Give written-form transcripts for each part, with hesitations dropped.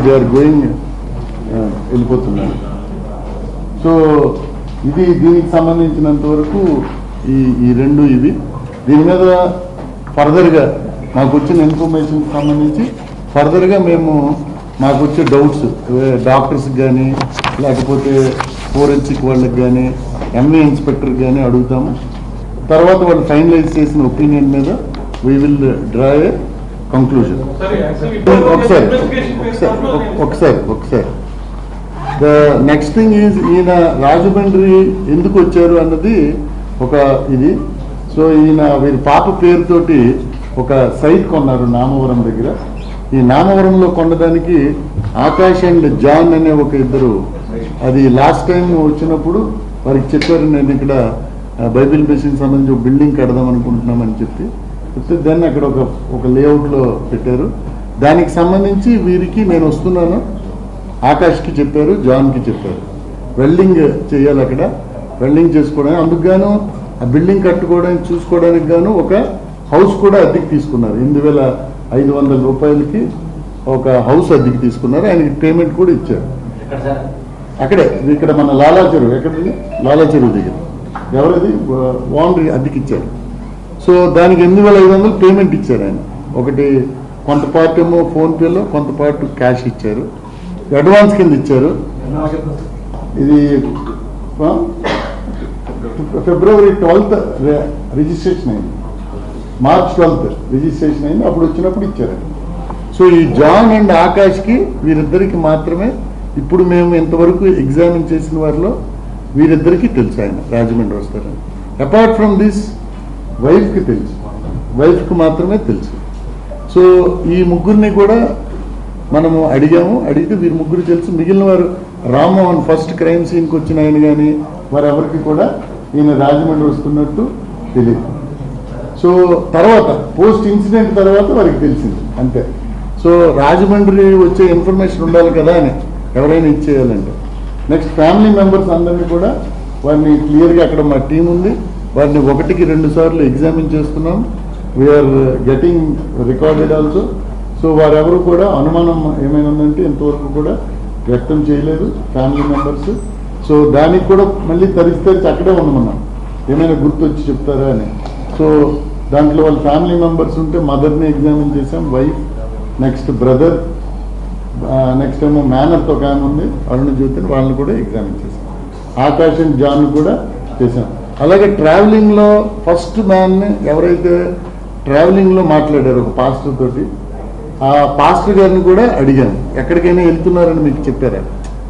They are going వెళ్ళిపోతున్నారు. So దీనికి సంబంధించినంత వరకు ఈ రెండు ఇవి. దీని మీద ఫర్దర్గా మాకు వచ్చిన ఇన్ఫర్మేషన్కి సంబంధించి ఫర్దర్గా మేము మాకు వచ్చే డౌట్స్ డాక్టర్స్కి కానీ లేకపోతే ఫోరెన్సిక్ వాళ్ళకి కానీ ఎంఏ ఇన్స్పెక్టర్కి కానీ అడుగుతాము. తర్వాత వాళ్ళు ఫైనలైజ్ చేసిన ఒపీనియన్ మీద we will draw a conclusion. ఒకసారి ద నెక్స్ట్ థింగ్ ఈజ్ ఈయన రాజమండ్రి ఎందుకు వచ్చారు అన్నది ఒక ఇది. సో ఈయన వీరి పాప పేరుతోటి ఒక సైట్ కొన్నారు నామవరం దగ్గర. ఈ నామవరంలో కొనడానికి ఆకాష్ అండ్ జాన్ అనే ఒక ఇద్దరు, అది లాస్ట్ టైం వచ్చినప్పుడు వారికి చెప్పారు, నేను ఇక్కడ బైబిల్ మిషన్ సంబంధించి ఒక బిల్డింగ్ కడదాం అనుకుంటున్నామని చెప్తే దాన్ని అక్కడ ఒక లేఅవుట్లో పెట్టారు. దానికి సంబంధించి వీరికి నేను వస్తున్నాను ఆకాష్కి చెప్పారు, జాన్కి చెప్పారు. వెల్డింగ్ చేయాలి అక్కడ, వెల్డింగ్ చేసుకోవడానికి, అందుకు గాను ఆ బిల్డింగ్ కట్టుకోవడానికి చూసుకోవడానికి గాను ఒక హౌస్ కూడా అద్దెకి తీసుకున్నారు. 8,500 రూపాయలకి ఒక హౌస్ అద్దెకి తీసుకున్నారు. ఆయనకి పేమెంట్ కూడా ఇచ్చారు. అక్కడే ఇక్కడ మన లాలా చెరువు, ఎక్కడిది లాలా చెరువు దగ్గర ఎవరిది ఓనర్ అద్దెకి ఇచ్చారు. సో దానికి 8,500 పేమెంట్ ఇచ్చారు ఆయన. ఒకటి కొంత పార్ట్ ఏమో ఫోన్పేలో, కొంత పార్ట్ క్యాష్ ఇచ్చారు, అడ్వాన్స్ కింద ఇచ్చారు. ఇది ఫిబ్రవరి 12th రిజిస్ట్రేషన్ అయింది, మార్చ్ 12th రిజిస్ట్రేషన్ అయింది, అప్పుడు వచ్చినప్పుడు ఇచ్చారు. సో ఈ జాన్ అండ్ ఆకాష్కి వీరిద్దరికి మాత్రమే ఇప్పుడు మేము ఇంతవరకు ఎగ్జామిన్ చేసిన వారిలో వీరిద్దరికీ తెలుసు ఆయన రాజమండ్రి వస్తారని. అపార్ట్ ఫ్రమ్ దిస్ వైఫ్కి తెలుసు, వైఫ్కి మాత్రమే తెలుసు. సో ఈ ముగ్గురిని కూడా మనము అడిగితే వీరి ముగ్గురు తెలుసు. మిగిలిన వారు రామ్మోహన్ ఫస్ట్ క్రైమ్ సీన్కి వచ్చిన ఆయన కానీ వారెవరికి కూడా ఈయన రాజమండ్రి వస్తున్నట్టు తెలియదు. సో తర్వాత పోస్ట్ ఇన్సిడెంట్ తర్వాత వారికి తెలిసింది అంతే. సో రాజమండ్రి వచ్చే ఇన్ఫర్మేషన్ ఉండాలి కదా అని ఎవరైనా ఇచ్చేయాలంటే. నెక్స్ట్ ఫ్యామిలీ మెంబర్స్ అందరినీ కూడా వారిని క్లియర్గా, అక్కడ మా టీం ఉంది, వారిని 1కి 2 సార్లు ఎగ్జామిన్ చేస్తున్నాం. We are getting recorded also. So వారెవరు కూడా అనుమానం ఏమైనా ఉందంటే ఇంతవరకు కూడా వ్యక్తం చేయలేదు ఫ్యామిలీ మెంబర్స్. సో దానికి కూడా మళ్ళీ తరిస్తే అక్కడే ఉండమన్నాం, ఏమైనా గుర్తొచ్చి చెప్తారా అని. సో దాంట్లో వాళ్ళ ఫ్యామిలీ మెంబర్స్ ఉంటే మదర్ని ఎగ్జామిన్ చేసాం, వైఫ్, నెక్స్ట్ బ్రదర్, నెక్స్ట్ ఏమో మేనర్తో ఒక ఆమె ఉంది అరుణ జ్యోతిని, వాళ్ళని కూడా ఎగ్జామిన్ చేసాం. ఆకాష్ అండ్ జాన్ కూడా చేసాం. అలాగే ట్రావెలింగ్లో ఫస్ట్ మ్యాన్ని ఎవరైతే ట్రావెలింగ్లో మాట్లాడారు ఒక పాస్టర్ తోటి, ఆ పాస్టర్ గారిని కూడా అడిగాను, ఎక్కడికైనా వెళ్తున్నారని మీకు చెప్పారా?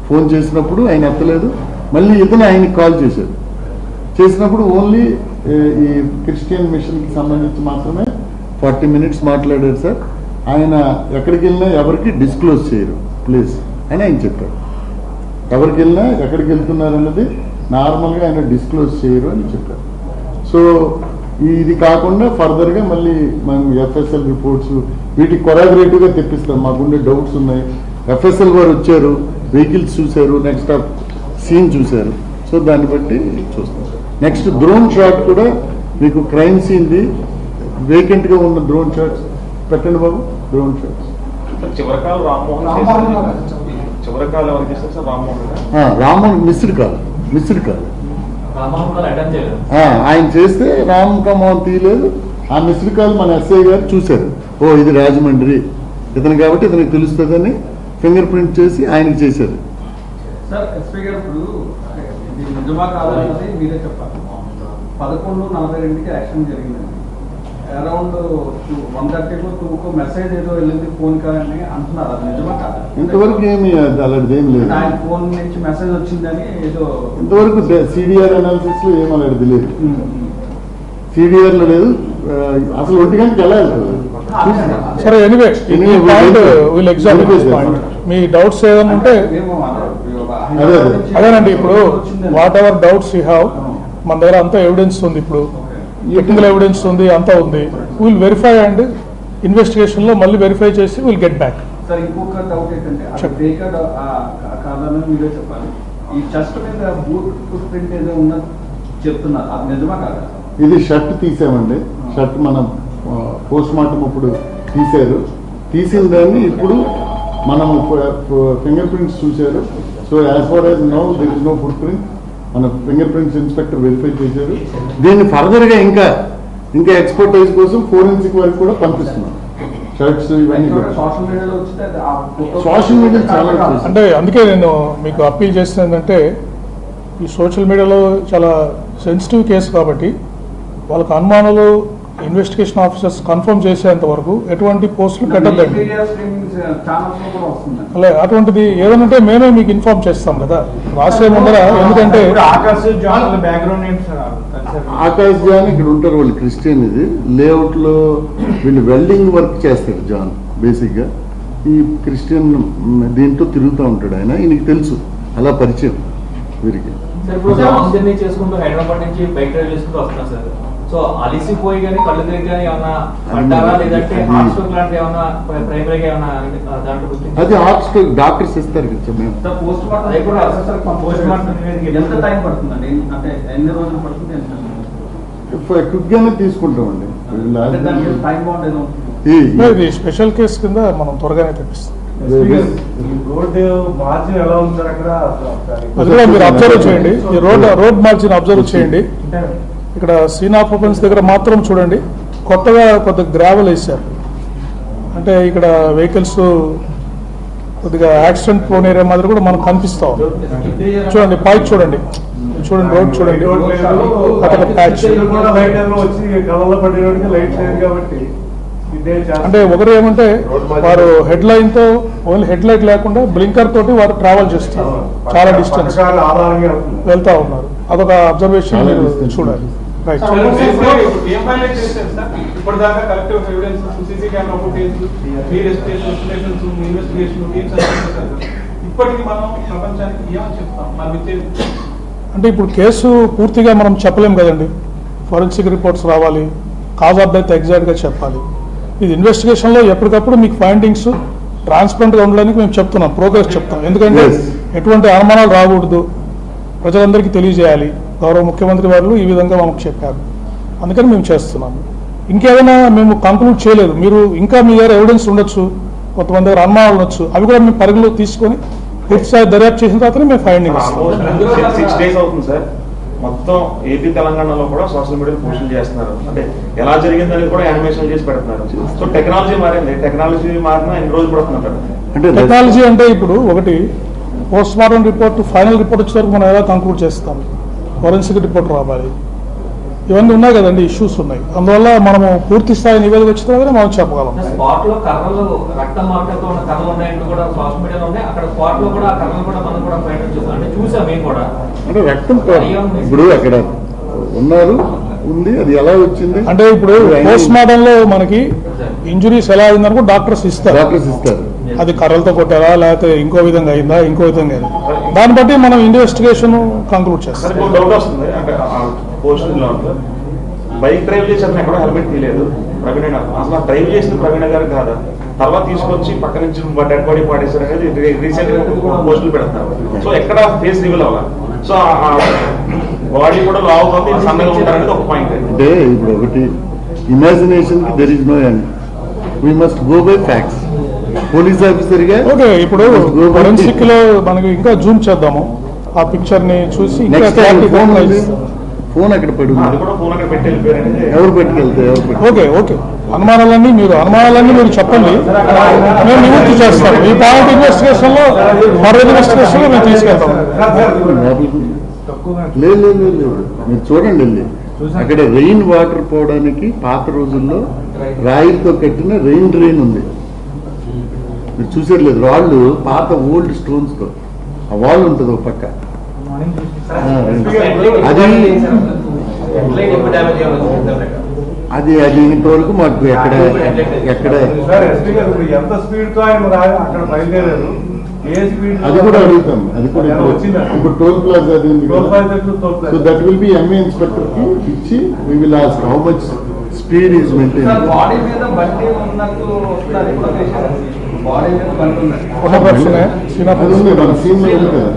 ఫోన్ చేసినప్పుడు ఆయన ఎత్తలేదు. మళ్ళీ ఇతను ఆయనకి కాల్ చేసినప్పుడు ఓన్లీ ఈ క్రిస్టియన్ మిషన్కి సంబంధించి మాత్రమే 40 minutes మాట్లాడారు సార్. ఆయన ఎక్కడికి వెళ్ళినా ఎవరికి డిస్క్లోజ్ చేయరు ప్లీజ్ అని ఆయన చెప్పారు. ఎవరికి వెళ్ళినా ఎక్కడికి వెళ్తున్నారన్నది నార్మల్గా ఆయన డిస్క్లోజ్ చేయరు అని చెప్పారు. సో ఇది కాకుండా ఫర్దర్గా మళ్ళీ మనం ఎఫ్ఎస్ఎల్ రిపోర్ట్స్ వీటికి కొరాబరేటివ్గా తెప్పిస్తాం. మాకుండే డౌట్స్ ఉన్నాయి. ఎఫ్ఎస్ఎల్ వారు వచ్చారు, వెహికల్స్ చూశారు, నెక్స్ట్ సీన్ చూశారు. సో దాన్ని బట్టి చూస్తాం. నెక్స్ట్ డ్రోన్ షాట్ కూడా మీకు క్రైమ్ సీన్ది వేకెంట్గా ఉన్న డ్రోన్ షాట్స్ పెట్టండి బాబు. Drone shots Rammohan missed call ఆయన చేస్తే రామ్మోహన్ తీయలేదు. ఆ మిస్డ్ కాల్ మన ఎస్ఐ గారు చూశారు, ఓ ఇది రాజమండ్రి ఇతను కాబట్టి ఇతనికి తెలుస్తుందని ఫింగర్ ప్రింట్ చేసి ఆయనకి చేశారు. సార్ ఎస్పీ గారు ఇప్పుడు నిజమా కావాలన్నది మీరే చెప్పాలి. 11:42కి యాక్షన్ జరిగిందండి. అరౌండ్ 1:32 మెసేజ్ ఏదో వెళ్ళింది ఫోన్ కాదని అంటున్నారు, అది నిజమా కాదు? ఇంతవరకు ఏమి అలాంటిది ఏం లేదు. ఆయన ఫోన్ నుంచి మెసేజ్ వచ్చిందని ఏదో ఇంతవరకు సిడిఆర్ అనాలిసిస్ లో ఏం అలాంటిది లేదు. సిడిఆర్ లో లేదు అసలు. 1 గంటకి ఎలా వెళ్తుంది? సరే ఎనీవే మీ డౌట్స్ ఏదైనా ఉంటే అదేనండి. ఇప్పుడు what ever doubts you have, మన దగ్గర అంతా ఎవిడెన్స్ ఉంది, ఇప్పుడు టెక్నికల్ ఎవిడెన్స్ ఉంది, అంతా ఉంది. విల్ వెరిఫై అండ్ ఇన్వెస్టిగేషన్ లో మళ్ళీ వెరిఫై చేసి విల్ గెట్ బ్యాక్. సార్ ఇంకొక డౌట్ ఏంటంటే కాదని మీరే చెప్పాలి, ఈ చెస్ట్ మీద బూట్ ఫుట్ ప్రింట్ ఏదో ఉన్నది చెప్తున్నారు, అది నిజమా కాదా? ఇది షర్ట్ తీసామండి. షర్ట్ మనం పోస్ట్ మార్టం అప్పుడు తీశారు. తీసిన దాన్ని ఇప్పుడు మనము ఫింగర్ ప్రింట్స్ చూశారు. So as far as now there is no foot print. మన ఫింగర్ ప్రింట్స్ ఇన్స్పెక్టర్ వెరిఫై చేశారు. దీన్ని ఫర్దర్గా ఇంకా ఎక్స్పర్టైజ్ కోసం ఫోరెన్సిక్ వరకు కూడా పంపిస్తున్నాం. షర్ట్స్ ఇవన్నీ సోషల్ మీడియాలో వచ్చితే సోషల్ మీడియా చాలా వచ్చేసింది. అంటే అందుకే నేను మీకు అప్పీల్ చేస్తుంది ఏంటంటే ఈ సోషల్ మీడియాలో చాలా సెన్సిటివ్ కేసు కాబట్టి వాళ్ళకి అనుమానాలు ఇన్వెస్టిగేషన్ ఆఫీసర్స్ కన్ఫర్మ్ చేసేంత వరకు ఎటువంటి పోస్టులు పెట్టద్దండి. మీడియా స్ట్రీమింగ్ ఛానల్స్ లో కూడా వస్తుంది. అలా అటువంటిది ఏదంటే మేమే మీకు ఇన్ఫార్మ్ చేస్తాం కదా రాసే ముందర. ఎందుకంటే ఆకాశ్ జాన్ బ్యాక్గ్రౌండ్ ఏంటి సార్? ఆకాశ్ జాన్ ఇక్కడ ఉంటారు, వాళ్ళు క్రిస్టియన్. ఇది లేఅవుట్ లో వీళ్ళు వెల్డింగ్ వర్క్ చేస్తారు. జాన్ బేసిక్ గా ఈ క్రిస్టియన్ దీంట్లో తిరుగుతూ ఉంటాడు. ఆయన ఈయనకి తెలుసు, అలా పరిచయం వీరికి. సార్ ఇప్పుడు లాంగ్ జర్నీ చేసుకుంటూ హైదరాబాద్ నుంచి బైక్ డ్రైవ్ చేసుకుంటూ వస్తున్నా సార్. సో అలిసిపోయి కానీ కళ్ళు తిరిగి కానీ ఏమన్నా పడ్డారా లేదంటే హార్ట్ స్ట్రోక్ లాంటి ఏమన్నా ప్రైమరీగా ఏమన్నా దాంట్లో గుర్తించారా? అది హార్ట్ స్ట్రోక్ డాక్టర్స్ ఇస్తారు కదా మేము. పోస్ట్ మార్టం ఎంత టైం పడుతుందండి? అంటే ఎన్ని రోజులు పడుతుంది? క్విక్ గానే తీసుకుంటామండి. అంటే దానికి టైం బాండ్ ఏదో ఇది స్పెషల్ కేసు కింద మనం త్వరగానే తెప్పిస్తాం. రోడ్డు మార్జిన్ ఎలా ఉంది సార్ అక్కడ? అది కూడా మీరు అబ్జర్వ్ చేయండి. ఈ రోడ్ మార్జిన్ అబ్జర్వ్ చేయండి. ఇక్కడ సీన్ ఆఫ్ ఓపెన్స్ దగ్గర మాత్రం చూడండి, కొత్తగా కొద్దిగా గ్రావెల్ వేశారు. అంటే ఇక్కడ వెహికల్స్ కొద్దిగా యాక్సిడెంట్ ప్రోన్ ఏరియా మాదిరి కూడా మనకు కనిపిస్తాం. చూడండి పైకి చూడండి, రోడ్ చూడండి, అక్కడ ప్యాచ్. అంటే ఒకరు ఏమంటే వారు హెడ్ లైన్ తో ఓన్లీ హెడ్ లైట్ లేకుండా బ్లింకర్ తోటి వారు ట్రావెల్ చేస్తారు, చాలా డిస్టెన్స్ వెళ్తా ఉన్నారు. అదొక అబ్జర్వేషన్ మీరు చూడాలి. రైట్. ఇప్పటిదాకా collective evidence, CC camera footage, ఇప్పటికి మనం ప్రపంచానికి ఏమని చెప్తాం? మనం ఇచ్చేది అంటే ఇప్పుడు కేసు పూర్తిగా మనం చెప్పలేం కదండి. ఫోరెన్సిక్ రిపోర్ట్స్ రావాలి, కాజ్ ఆఫ్ డెత్ ఎగ్జాక్ట్గా చెప్పాలి. ఇది ఇన్వెస్టిగేషన్లో ఎప్పటికప్పుడు మీకు ఫైండింగ్స్ ట్రాన్స్పరెంట్గా ఉండడానికి మేము చెప్తున్నాం, ప్రోగ్రెస్ చెప్తాం. ఎందుకంటే ఎటువంటి అనుమానాలు రాకూడదు, ప్రజలందరికీ తెలియజేయాలి. గౌరవ ముఖ్యమంత్రి వారు ఈ విధంగా మనకు చెప్పారు, అందుకని మేము చేస్తున్నాము. ఇంకేదైనా మేము కంక్లూడ్ చేయలేదు. మీరు ఇంకా మీ దగ్గర ఎవిడెన్స్ ఉండొచ్చు, కొంతమంది దగ్గర అనుమానాలు ఉండొచ్చు, అవి కూడా మేము పరిగణలో తీసుకొని పూర్తిస్థాయి దర్యాప్తు చేసిన తర్వాత మేము ఫైండింగ్ ఇస్తాం. 6 days అవుతుంది సార్. మొత్తం ఏపీ తెలంగాణలో కూడా సోషల్ మీడియా పోస్టులు చేస్తున్నారు. అంటే ఎలా జరిగిందని కూడా యానిమేషన్ చేసి పెడుతున్నారు. సో టెక్నాలజీ మారింది. టెక్నాలజీ మారినా ఎన్ని రోజులు పడుతున్నారు? అంటే టెక్నాలజీ అంటే ఇప్పుడు ఒకటి post mortem report, final report వచ్చే వరకు మనం ఎలా కంక్లూడ్ చేస్తాం, ఫోరెన్సిక్ రిపోర్ట్ రావాలి, ఇవన్నీ ఉన్నాయి కదండి, ఇష్యూస్ ఉన్నాయి. అందువల్ల మనము పూర్తి స్థాయి నివేదిక వచ్చిన తర్వాత మనం చెప్పగలం. స్పాట్ లో కర్రలు రక్తం మార్కర్తో ఉన్న కర్రలు ఉన్నాయంటూ కూడా సోషల్ మీడియాలో ఉన్నాయి. అక్కడ స్పాట్ లో కూడా ఆ కర్రలు కూడా మనం కూడా ఫైండ్ అవుట్ చేస్తాం. అంటే చూసాం మేము కూడా. అంటే రక్తం ఇప్పుడు అక్కడ ఉన్నారు, ఉంది, అది ఎలా వచ్చింది అంటే ఇప్పుడు పోస్ట్ మార్టం లో మనకి ఇంజురీస్ ఎలా అయిందనుకో డాక్టర్స్ ఇస్తారు. అది కర్రలతో కొట్టారా లేకపోతే ఇంకో విధంగా అయిందా, ఇంకో విధంగా అయిందా, దాన్ని బట్టి మనం ఇన్వెస్టిగేషన్ కంక్లూడ్ చేస్తాం. డౌట్ వస్తుంది. అంటే పోస్టులో బైక్ డ్రైవ్ చేసి అతను ఎక్కడో హెల్మెట్ తీయలేదు ప్రవీణ గారు. అసలు డ్రైవ్ చేసిన ప్రవీణ గారు కాదా, తర్వాత తీసుకొచ్చి పక్క నుంచి డెడ్ బాడీ పాడేశారు అనేది రీసెంట్ గా పోస్టులు పెడతారు. సో ఎక్కడ ఫేస్ రివీల్ అవ్వాలి. సో బాడీ కూడా లావుతుంది, సన్నగా ఉంటారనేది ఒక పాయింట్. అంటే ఇప్పుడు ఒకటి ఇమాజినేషన్ కి there is no end. We must go by facts. Police officer గా ఓకే, ఇప్పుడు ఫోరెన్సిక్ లో మనకి ఇంకా జూమ్ చేద్దాము, ఆ పిక్చర్ ని చూసి ఇంకా ఫోన్ అక్కడ పడి అది కూడా ఫోన్ అక్కడ పెట్టి వెళ్ళిపోయారనేది. ఎవరు పెట్టుకెళ్తే ఓకే అనుమానాలన్నీ మీరు చెప్పండి, మేము నివృత్తి చేస్తాం. ఈ పాయింట్ ఇన్వెస్టిగేషన్ లో మరో ఇన్వెస్టిగేషన్ లో మేము తీసుకెళ్తాం. లేదు మీరు చూడండి వెళ్ళి అక్కడ రెయిన్ వాటర్ పోవడానికి పాత రోజుల్లో రాయితో కట్టిన రెయిన్ డ్రైన్ ఉంది. మీరు చూసేది లేదు, రాళ్ళు పాత ఓల్డ్ స్టోన్స్ తో ఆ వాల్ ఉంటుంది ఒక పక్క. అది ఇంతవరకు మాకు ఎక్కడ ఎంత స్పీడ్ తో ఆయన అక్కడ బయలుదేరారు, ఏ స్పీడ్ అది కూడా అడుగుతాం. అది కూడా ఇప్పుడు టోల్ ప్లాజా అది ఉంది కదా, so that will be MA inspector కి ఇచ్చి we will ask how much speed is maintain. Body మీద బండి ఉన్నట్టు వస్తుంది, బాడీ మీద బండి ఉన్నట్టు అది ఉంది, మన సీన్ లో ఉంది కదా,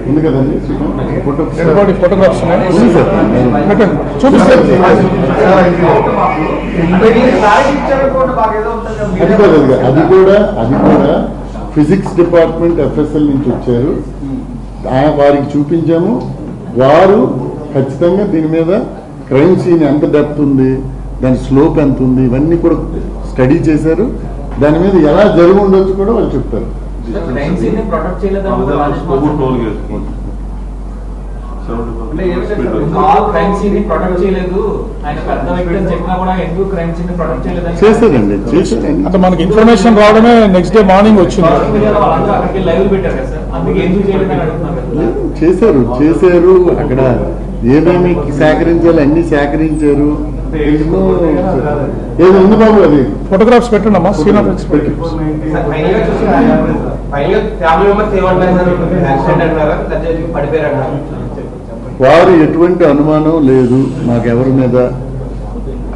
ఉంది కదండి ఫోటోగ్రాఫ్స్ ఉంది సార్, చూపిస్తారు. అది కూడా ఫిజిక్స్ డిపార్ట్మెంట్ FSL నుంచి వచ్చారు, వారికి చూపించాము. వారు ఖచ్చితంగా దీని మీద క్రైమ్ సీన్ ఎంత డెప్త్ ఉంది, దాని స్లోప్ ఎంత ఉంది, ఇవన్నీ కూడా స్టడీ చేశారు. దాని మీద ఎలా జరిగి ఉండొచ్చు కూడా వాళ్ళు చెప్తారు. క్రైమ్ సీన్ ని ప్రొటెక్ట్ చేయలేదని కూడా రాజేష్ అంటే ఏ విధంగా ఆ క్రైమ్ సీన్ ని ప్రొటెక్ట్ చేయలేదు, ఆయన పెద్ద వ్యక్తి అని చెప్పినా కూడా ఎందుకు క్రైమ్ సీన్ ని ప్రొటెక్ట్ చేయలేదని చేశారండి, చేశారండి. అంటే మనకి ఇన్ఫర్మేషన్ రావడమే నెక్స్ట్ డే మార్నింగ్ వచ్చింది. సోషల్ మీడియాలో వాళ్ళందరూ అక్కడికి లైవ్ పెట్టారు కదా సార్, అందుకే ఎందుకు చేయలేదని అడుగుతున్నారు కదా. చేశారు. అక్కడ ఏమేమి సేకరించాలి అన్ని సేకరించారు. ఏది ఉంది బాబు అది ఫోటోగ్రాఫ్స్ పెట్టండి అమ్మా, సీన్ ఆఫ్ ఎక్స్పెక్ట్. వారు ఎటువంటి అనుమానం లేదు మాకెవరి మీద.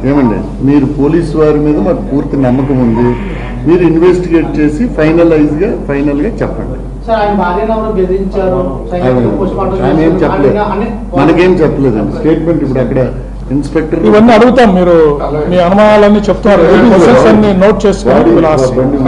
ఏమండి, మీరు పోలీసు వారి మీద మాకు పూర్తి నమ్మకం ఉంది. మీరు ఇన్వెస్టిగేట్ చేసి ఫైనల్ గా చెప్పండి. ఆయన ఏం చెప్పలేదు, మనకేం చెప్పలేదండి. స్టేట్మెంట్ ఇప్పుడు అక్కడ ఇన్స్పెక్టర్ ఇవన్నీ అడుగుతాం, మీరు మీ అనుమానాలన్నీ చెప్తున్నారు, క్వశ్చన్స్ అన్ని నోట్ చేసుకొని బండి